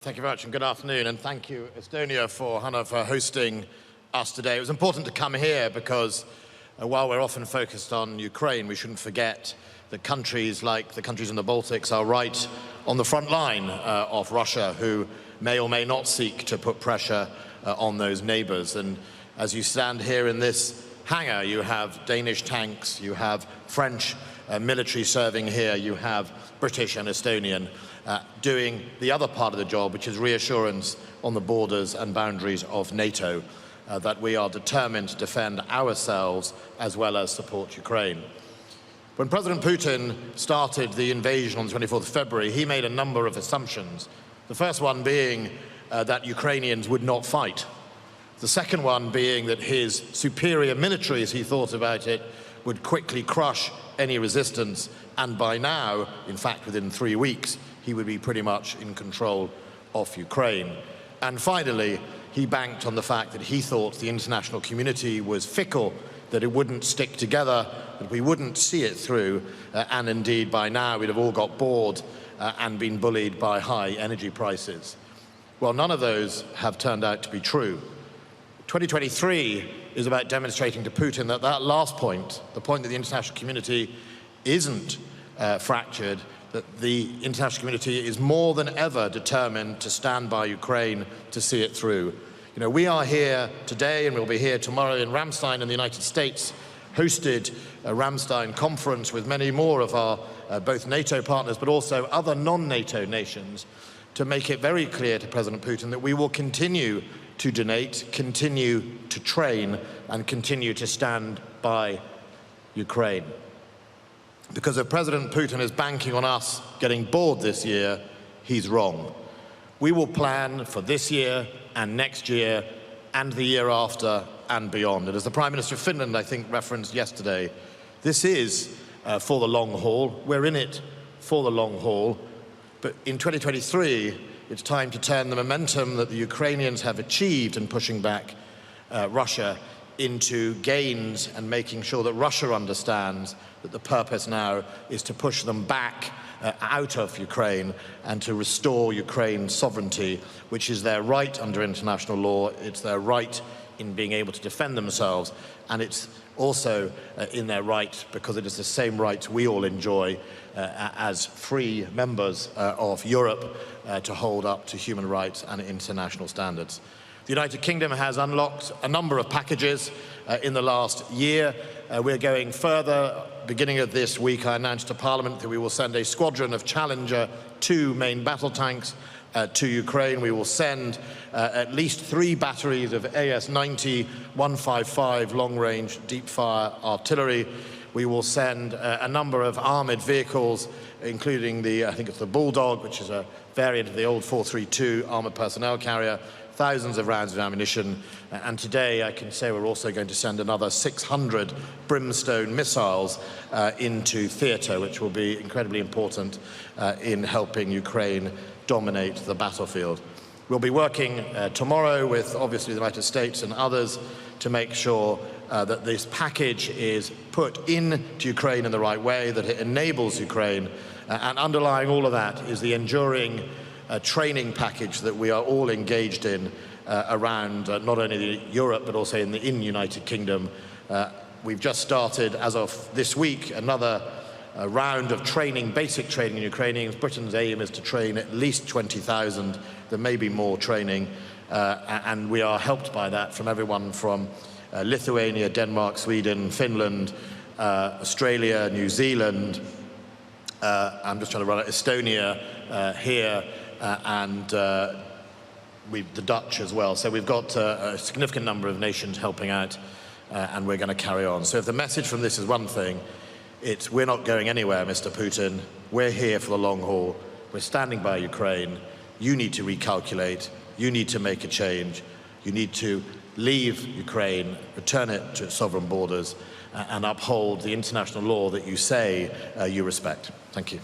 Thank you very much and good afternoon, and thank you, Estonia, for hosting us today. It was important to come here because while we're often focused on Ukraine, we shouldn't forget that countries like the countries in the Baltics are right on the front line of Russia, who may or may not seek to put pressure on those neighbors. And as you stand here in this hangar, you have Danish tanks, you have French military serving here, you have British and Estonian doing the other part of the job, which is reassurance on the borders and boundaries of NATO, that we are determined to defend ourselves as well as support Ukraine. When President Putin started the invasion on the 24th of February, he made a number of assumptions. The first one being that Ukrainians would not fight. The second one being that his superior military, as he thought about it, would quickly crush any resistance, and by now, in fact within 3 weeks, he would be pretty much in control of Ukraine. And finally, he banked on the fact that he thought the international community was fickle, that it wouldn't stick together, that we wouldn't see it through, and indeed by now we'd have all got bored and been bullied by high energy prices. Well, none of those have turned out to be true. 2023 is about demonstrating to Putin that that last point, the point that the international community isn't fractured, that the international community is more than ever determined to stand by Ukraine to see it through. You know, we are here today and we'll be here tomorrow in Ramstein in the United States, hosted a Ramstein conference with many more of our both NATO partners but also other non-NATO nations, to make it very clear to President Putin that we will continue to donate, continue to train and continue to stand by Ukraine. Because if President Putin is banking on us getting bored this year, he's wrong. We will plan for this year and next year and the year after and beyond. And as the Prime Minister of Finland, I think, referenced yesterday, this is for the long haul. We're in it for the long haul. But in 2023, it's time to turn the momentum that the Ukrainians have achieved in pushing back Russia into gains and making sure that Russia understands that the purpose now is to push them back out of Ukraine and to restore Ukraine's sovereignty, which is their right under international law. It's their right in being able to defend themselves, and it's also in their right because it is the same rights we all enjoy as free members of Europe to hold up to human rights and international standards. The United Kingdom has unlocked a number of packages in the last year. We're going further. Beginning of this week, I announced to Parliament that we will send a squadron of Challenger 2 main battle tanks to Ukraine. We will send at least 3 batteries of AS-90 155 long-range deep-fire artillery. We will send a number of armoured vehicles, including I think it's the Bulldog, which is a variant of the old 432 armoured personnel carrier, thousands of rounds of ammunition, and today I can say we're also going to send another 600 Brimstone missiles into theatre, which will be incredibly important in helping Ukraine dominate the battlefield. We'll be working tomorrow with obviously the United States and others to make sure that this package is put into Ukraine in the right way, that it enables Ukraine, and underlying all of that is the enduring training package that we are all engaged in around not only Europe but also in the United Kingdom. We've just started, as of this week, another round of training, basic training in Ukrainians. Britain's aim is to train at least 20,000. There may be more training, and we are helped by that from everyone from Lithuania, Denmark, Sweden, Finland, Australia, New Zealand, I'm just trying to run it, Estonia here, and the Dutch as well. So we've got a significant number of nations helping out, and we're going to carry on. So if the message from this is one thing, it's we're not going anywhere, Mr Putin. We're here for the long haul. We're standing by Ukraine. You need to recalculate. You need to make a change. You need to leave Ukraine, return it to its sovereign borders, and uphold the international law that you say you respect. Thank you.